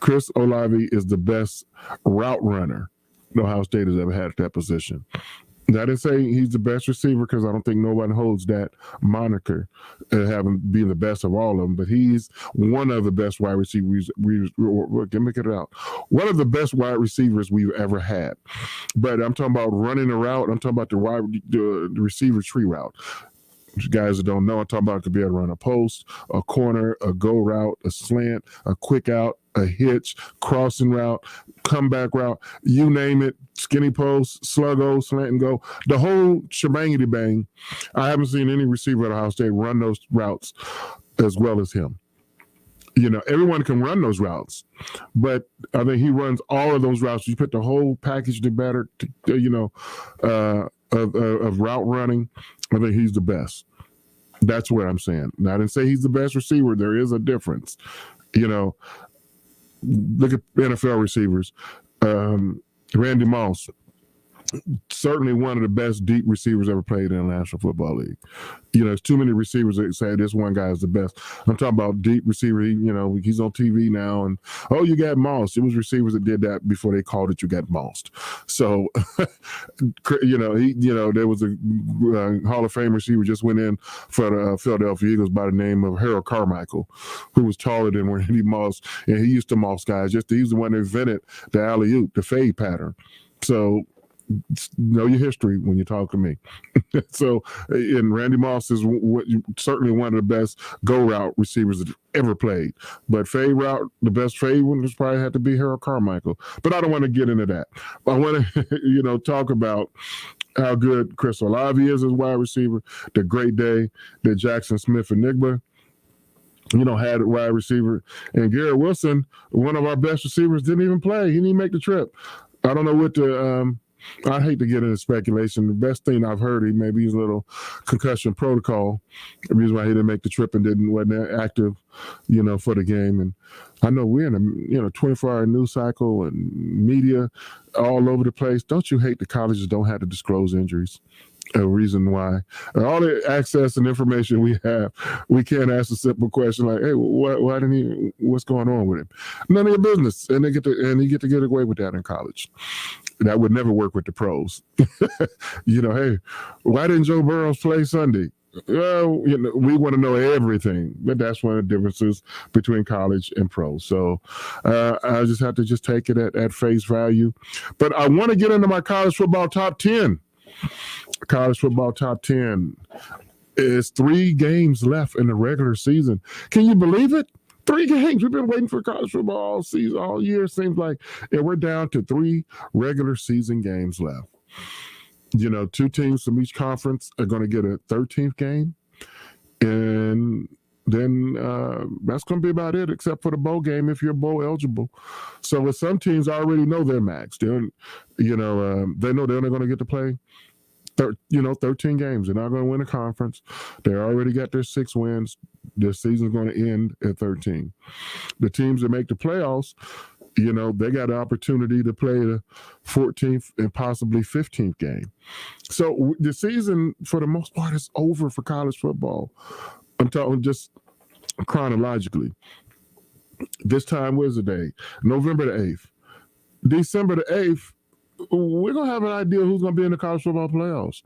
Chris Olave is the best route runner Ohio State has ever had at that position. I didn't say he's the best receiver because I don't think nobody holds that moniker, being the best of all of them. But he's one of the best wide receivers. One of the best wide receivers we've ever had. But I'm talking about running a route. I'm talking about the receiver tree route. Guys that don't know, I'm talking about to be able to run a post, a corner, a go route, a slant, a quick out, a hitch, crossing route, comeback route, you name it, skinny post, sluggo, slant and go, the whole shebangity bang. I haven't seen any receiver at Ohio State run those routes as well as him. Everyone can run those routes, but I think he runs all of those routes. You put the whole package together, of route running, I think he's the best. That's what I'm saying. Now, I didn't say he's the best receiver. There is a difference. Look at NFL receivers. Randy Moss, certainly one of the best deep receivers ever played in the National Football League. There's too many receivers that say this one guy is the best. I'm talking about deep receiver. He's on TV now, and you got Moss. It was receivers that did that before they called it you got mossed. So, there was a Hall of Fame receiver just went in for the Philadelphia Eagles by the name of Harold Carmichael, who was taller than Randy Moss, and he used to moss guys. He's the one that invented the alley-oop, the fade pattern. So, know your history when you talk to me. So, and Randy Moss is certainly one of the best go route receivers that ever played. But fade route, the best fade one was probably had to be Harold Carmichael. But I don't want to get into that. I want to, talk about how good Chris Olave is as wide receiver, the great day that Jackson Smith-Njigba, had a wide receiver. And Garrett Wilson, one of our best receivers, didn't even play. He didn't even make the trip. I don't know what the I hate to get into speculation. The best thing I've heard, maybe he's a little concussion protocol. The reason why he didn't make the trip and wasn't active, for the game. And I know we're in a 24-hour news cycle and media all over the place. Don't you hate the colleges don't have to disclose injuries? A reason why all the access and information we have, we can't ask a simple question like, "Hey, why didn't he? What's going on with him?" None of your business, and you get to get away with that in college. That would never work with the pros. Hey, why didn't Joe Burrows play Sunday? Well, we want to know everything, but that's one of the differences between college and pro. So I just have to take it at face value. But I want to get into my college football top 10. College football top 10 is 3 games left in the regular season. Can you believe it? 3 games. We've been waiting for college football all season, all year, seems like. And we're down to 3 regular season games left. 2 teams from each conference are going to get a 13th game. And then that's going to be about it, except for the bowl game if you're bowl eligible. So with some teams, I already know their max. They know they're only going to get to play 13 games. They're not going to win a conference. They already got their 6 wins. Their season's going to end at 13. The teams that make the playoffs, they got an opportunity to play the 14th and possibly 15th game. So the season, for the most part, is over for college football. I'm talking just chronologically. This time was the day, November the 8th. December the 8th, we're going to have an idea who's going to be in the college football playoffs.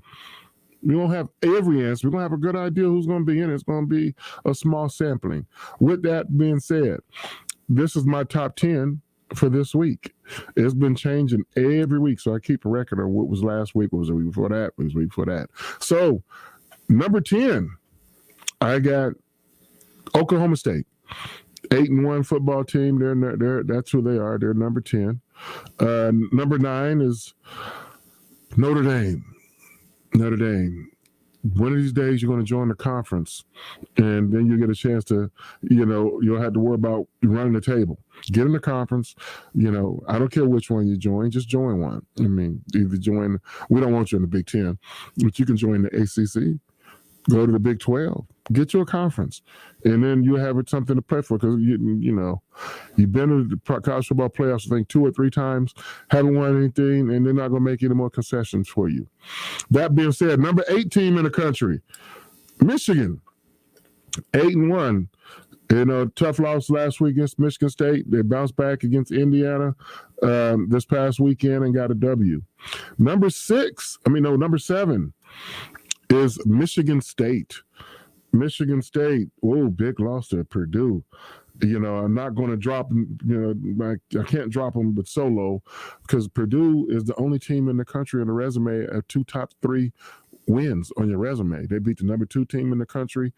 We won't have every answer. We're going to have a good idea who's going to be in it. It's going to be a small sampling. With that being said, this is my top 10 for this week. It's been changing every week, so I keep a record of what was last week, what was the week before that, what was the week before that. So, number 10, I got Oklahoma State. 8-1 football team. They're that's who they are. They're number 10. Number 9 is Notre Dame. Notre Dame. One of these days you're going to join the conference, and then you get a chance to, you'll have to worry about running the table. Get in the conference. I don't care which one you join. Just join one. I mean, either join. We don't want you in the Big Ten, but you can join the ACC. Go to the Big 12. Get you a conference, and then you have something to play for because you've been to the college football playoffs, I think 2 or 3 times, haven't won anything, and they're not going to make any more concessions for you. That being said, number 8 team in the country, Michigan, 8-1. Tough loss last week against Michigan State. They bounced back against Indiana this past weekend and got a W. Number 7 is Michigan State. Michigan State, big loss to Purdue. I'm not going to drop them, I can't drop them but so low because Purdue is the only team in the country on the resume of 2 top 3 wins on your resume. They beat the number 2 team in the country,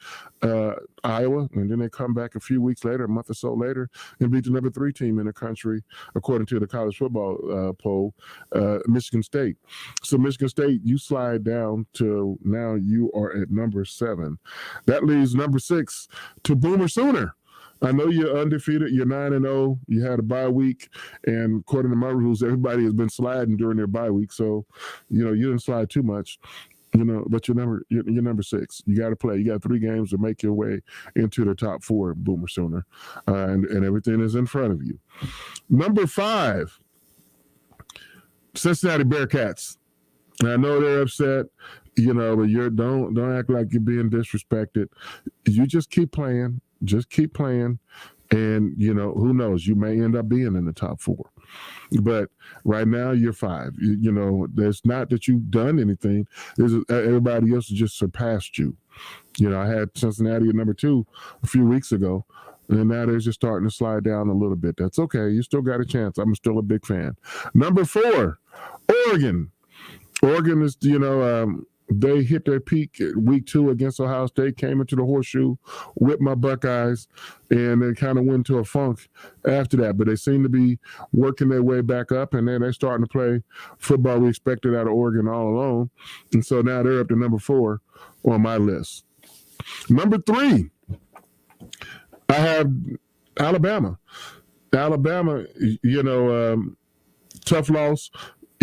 Iowa, and then they come back a few weeks later, a month or so later, and beat the number 3 team in the country, according to the college football poll, Michigan State. So Michigan State, you slide down to now you are at number 7. That leaves number 6 to Boomer Sooner. I know you're undefeated. You're 9-0. You had a bye week, and according to my rules, everybody has been sliding during their bye week. So, you didn't slide too much. But you're number 6. You got to play. You got 3 games to make your way into the top 4, Boomer Sooner, and everything is in front of you. Number 5, Cincinnati Bearcats. I know they're upset, but don't act like you're being disrespected. You just keep playing. Just keep playing, and who knows? You may end up being in the top 4. But right now you're 5. There's not that you've done anything. Everybody else has just surpassed you. I had Cincinnati at number 2 a few weeks ago, and now they're just starting to slide down a little bit. That's okay. You still got a chance. I'm still a big fan. Number 4, Oregon. Oregon is, they hit their peak at week 2 against Ohio State, came into the horseshoe, whipped my Buckeyes, and they kind of went into a funk after that. But they seem to be working their way back up, and then they're starting to play football we expected out of Oregon all along. And so now they're up to number 4 on my list. Number 3, I have Alabama. Alabama, tough loss,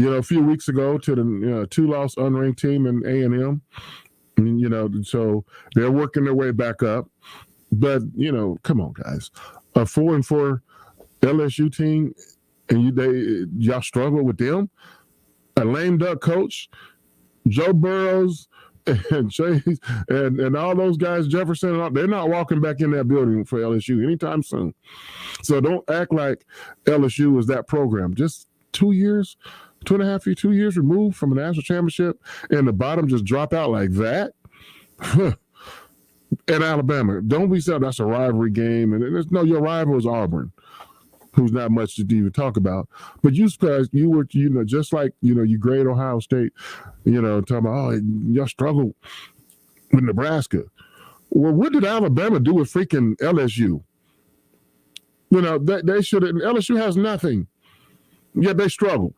a few weeks ago to the 2-loss unranked team in A&M. So they're working their way back up. But, come on, guys. A 4-4 LSU team, and y'all struggle with them? A lame duck coach, Joe Burrows, and Chase, and all those guys, Jefferson, they're not walking back in that building for LSU anytime soon. So don't act like LSU is that program. Just 2 years, 2.5 years, 2 years removed from a national championship, and the bottom just drop out like that. And Alabama, don't be sad. That's a rivalry game, and your rival is Auburn, who's not much to even talk about. But you were, just like, you grade Ohio State, talking about, y'all struggle with Nebraska. Well, what did Alabama do with freaking LSU? They should have. LSU has nothing, yet they struggled.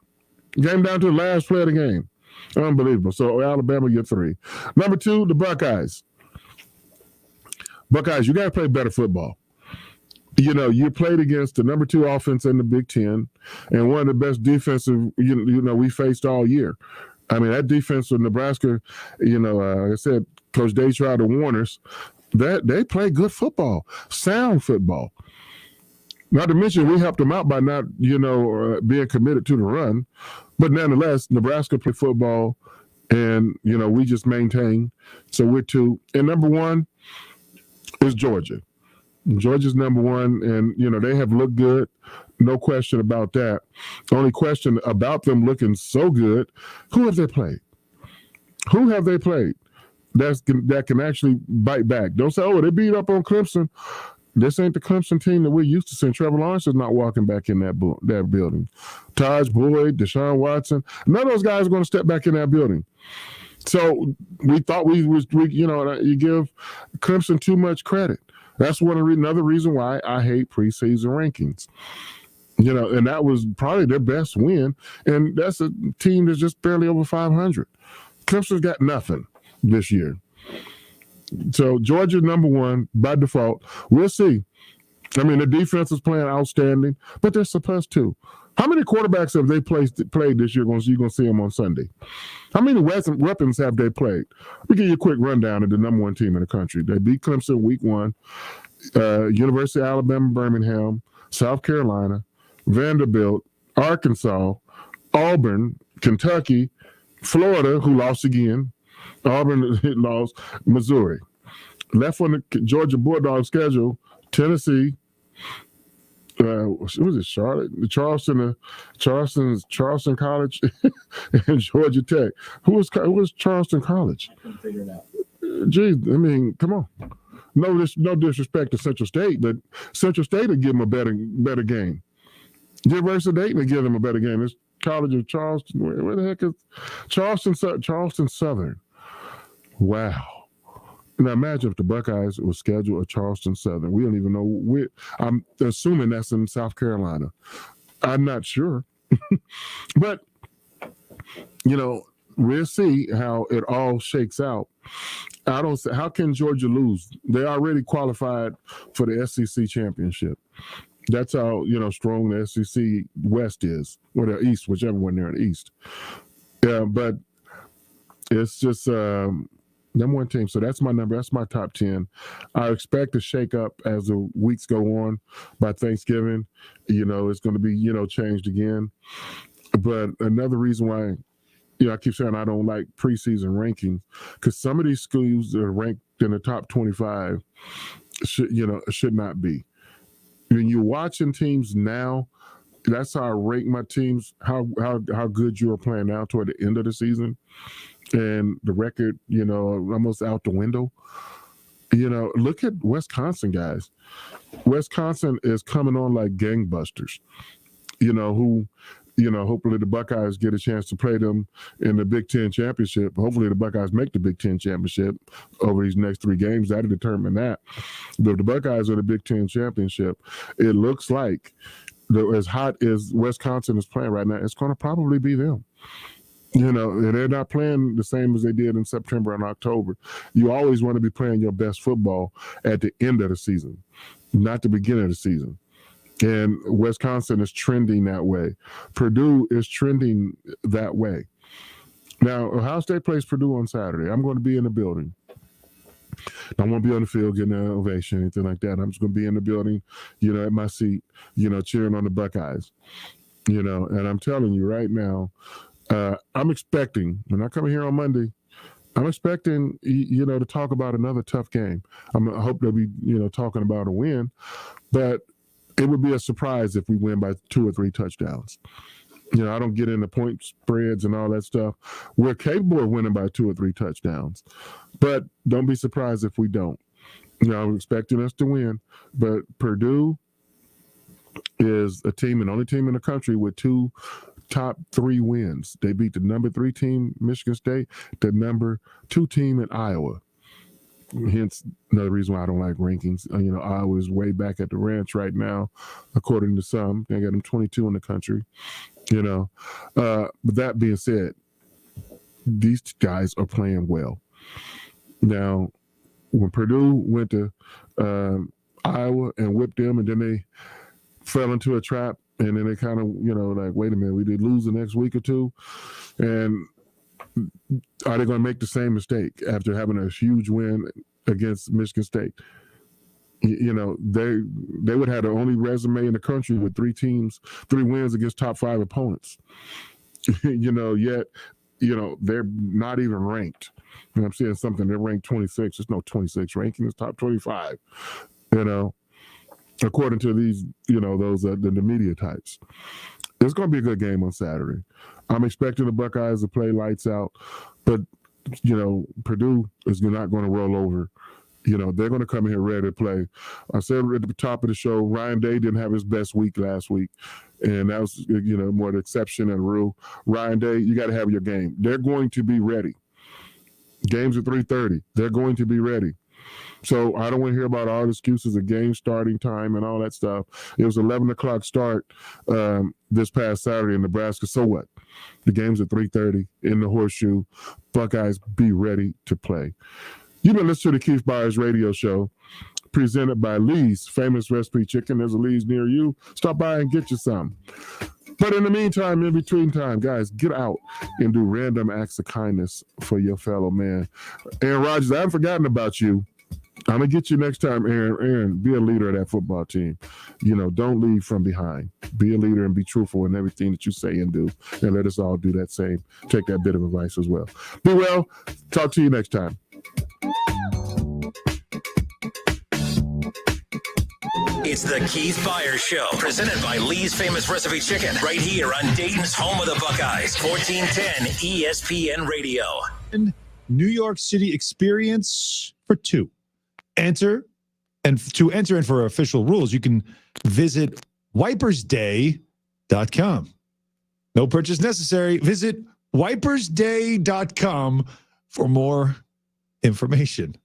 Came down to the last play of the game. Unbelievable. So Alabama get 3. Number 2, the Buckeyes. Buckeyes, you got to play better football. You played against the number 2 offense in the Big Ten and one of the best defensive, we faced all year. I mean, that defense with Nebraska, like I said, Coach Day tried to warn us that they play good football, sound football. Not to mention, we helped them out by not, being committed to the run. But nonetheless, Nebraska played football, and, we just maintained. So we're 2. And number 1 is Georgia. Georgia's number 1, and, they have looked good. No question about that. The only question about them looking so good, who have they played? Who have they played that can actually bite back? Don't say, they beat up on Clemson. This ain't the Clemson team that we're used to seeing. Trevor Lawrence is not walking back in that building. Taj Boyd, Deshaun Watson, none of those guys are going to step back in that building. So we thought you give Clemson too much credit. That's another reason why I hate preseason rankings. And that was probably their best win. And that's a team that's just barely over 500. Clemson's got nothing this year. So Georgia number 1 by default. We'll see. I mean, the defense is playing outstanding, but they're supposed to. How many quarterbacks have they played this year? You're going to see them on Sunday. How many weapons have they played? Let me give you a quick rundown of the number 1 team in the country. They beat Clemson week 1, University of Alabama, Birmingham, South Carolina, Vanderbilt, Arkansas, Auburn, Kentucky, Florida, who lost again. Auburn lost, Missouri. Left on the Georgia Bulldog schedule, Tennessee, what was it, Charlotte? Charleston College, and Georgia Tech. Who was Charleston College? I couldn't figure it out. Geez, I mean, come on. No disrespect to Central State, but Central State would give them a better game. University of Dayton would give them a better game. It's College of Charleston. Where the heck is Charleston Southern? Wow. Now imagine if the Buckeyes was scheduled at Charleston Southern. We don't even know. I'm assuming that's in South Carolina. I'm not sure. But, we'll see how it all shakes out. How can Georgia lose? They already qualified for the SEC championship. That's how, strong the SEC West is, or the East, whichever one they're in the East. Yeah, but it's just number 1 team. So that's my number. That's my top 10. I expect to shake up as the weeks go on. By Thanksgiving, it's going to be, changed again. But another reason why, I keep saying I don't like preseason rankings, because some of these schools that are ranked in the top 25 should not be. When you're watching teams now, that's how I rate my teams, how good you are playing now toward the end of the season. And the record, almost out the window. Look at Wisconsin, guys. Wisconsin is coming on like gangbusters, who, hopefully the Buckeyes get a chance to play them in the Big Ten championship. Hopefully the Buckeyes make the Big Ten championship over these next 3 games. That'll determine that. But if the Buckeyes are the Big Ten championship, it looks like as hot as Wisconsin is playing right now, it's going to probably be them. And they're not playing the same as they did in September and October. You always want to be playing your best football at the end of the season, not the beginning of the season. And Wisconsin is trending that way. Purdue is trending that way. Now, Ohio State plays Purdue on Saturday. I'm going to be in the building. I won't be on the field getting an ovation, anything like that. I'm just going to be in the building, at my seat, cheering on the Buckeyes. And I'm telling you right now, I'm expecting, when I come here on Monday, I'm expecting, to talk about another tough game. I hope they'll be, talking about a win. But it would be a surprise if we win by 2 or 3 touchdowns. I don't get into point spreads and all that stuff. We're capable of winning by 2 or 3 touchdowns. But don't be surprised if we don't. I'm expecting us to win. But Purdue is a team, and only team in the country with 2 top 3 wins. They beat the number 3 team, Michigan State, the number 2 team in Iowa. Hence another reason why I don't like rankings. Iowa is way back at the ranch right now, according to some. They got them 22 in the country. But that being said, these guys are playing well. Now, when Purdue went to Iowa and whipped them, and then they fell into a trap, and then they kind of, wait a minute, we did lose the next week or 2, and are they going to make the same mistake after having a huge win against Michigan State? They would have the only resume in the country with 3 wins against top 5 opponents. Yet, they're not even ranked. And I'm seeing something, they're ranked 26. There's no 26 ranking, it's top 25. According to these, those the media types. It's going to be a good game on Saturday. I'm expecting the Buckeyes to play lights out, but, Purdue is not going to roll over. They're going to come in here ready to play. I said at the top of the show, Ryan Day didn't have his best week last week, and that was, more the exception than the rule. Ryan Day, you got to have your game. They're going to be ready. Games at 3:30. They're going to be ready. So I don't want to hear about all the excuses of game starting time and all that stuff. It was 11 o'clock start this past Saturday in Nebraska. So what? The game's at 3:30 in the Horseshoe. Buckeyes, be ready to play. You've been listening to the Keith Byars Radio Show, presented by Lee's Famous Recipe Chicken. There's a Lee's near you. Stop by and get you some. But in the meantime, in between time, guys, get out and do random acts of kindness for your fellow man. Aaron Rodgers, I haven't forgotten about you. I'm going to get you next time, Aaron. Aaron, be a leader of that football team. Don't leave from behind. Be a leader and be truthful in everything that you say and do. And let us all do that same. Take that bit of advice as well. Be well. Talk to you next time. It's the Keith Byars Show, presented by Lee's Famous Recipe Chicken, right here on Dayton's home of the Buckeyes, 1410 ESPN Radio. New York City experience for 2. To enter in for official rules, you can visit wipersday.com. No purchase necessary. Visit wipersday.com for more information.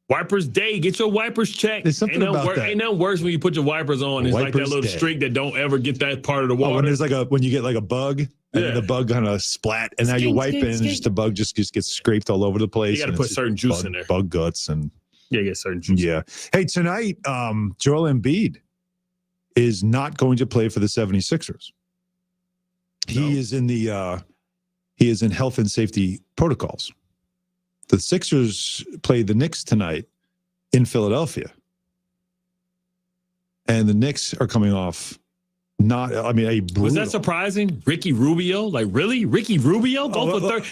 Wipers Day, get your wipers checked. There's something about that. Ain't nothing worse when you put your wipers on. It's like that little streak that don't ever get that part of the water. When there's when you get like a bug, and then the bug kind of splat, and now you wipe it, and just the bug just gets scraped all over the place. You got to put certain juice in there. Bug guts and get certain juice. Yeah. Hey, tonight, Joel Embiid is not going to play for the 76ers. No. He is in health and safety protocols. The Sixers play the Knicks tonight in Philadelphia. And the Knicks are coming off a brutal. Was that surprising? Ricky Rubio? Like, really? Ricky Rubio?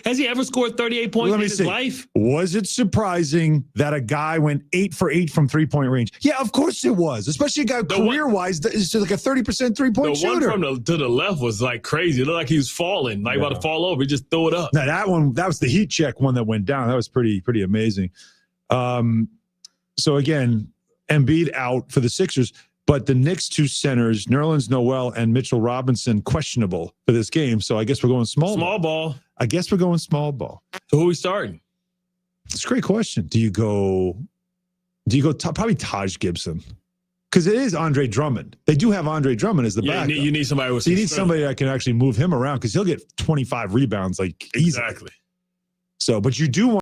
Has he ever scored 38 points in his life? Was it surprising that a guy went 8 for 8 from three-point range? Yeah, of course it was. Especially a guy career-wise that is like a 30% three-point shooter. The one to the left was like crazy. It looked like he was falling, about to fall over. He just threw it up. Now, that was the heat check one that went down. That was pretty amazing. So, again, Embiid out for the Sixers. But the Knicks 2 centers, Nerlens Noel and Mitchell Robinson, questionable for this game. So I guess we're going small ball. I guess we're going small ball. So who are we starting? It's a great question. Do you go probably Taj Gibson? Because it is Andre Drummond. They do have Andre Drummond as the backup. You need somebody with you need somebody that can actually move him around because he'll get 25 rebounds like easily. Exactly. So, but you do want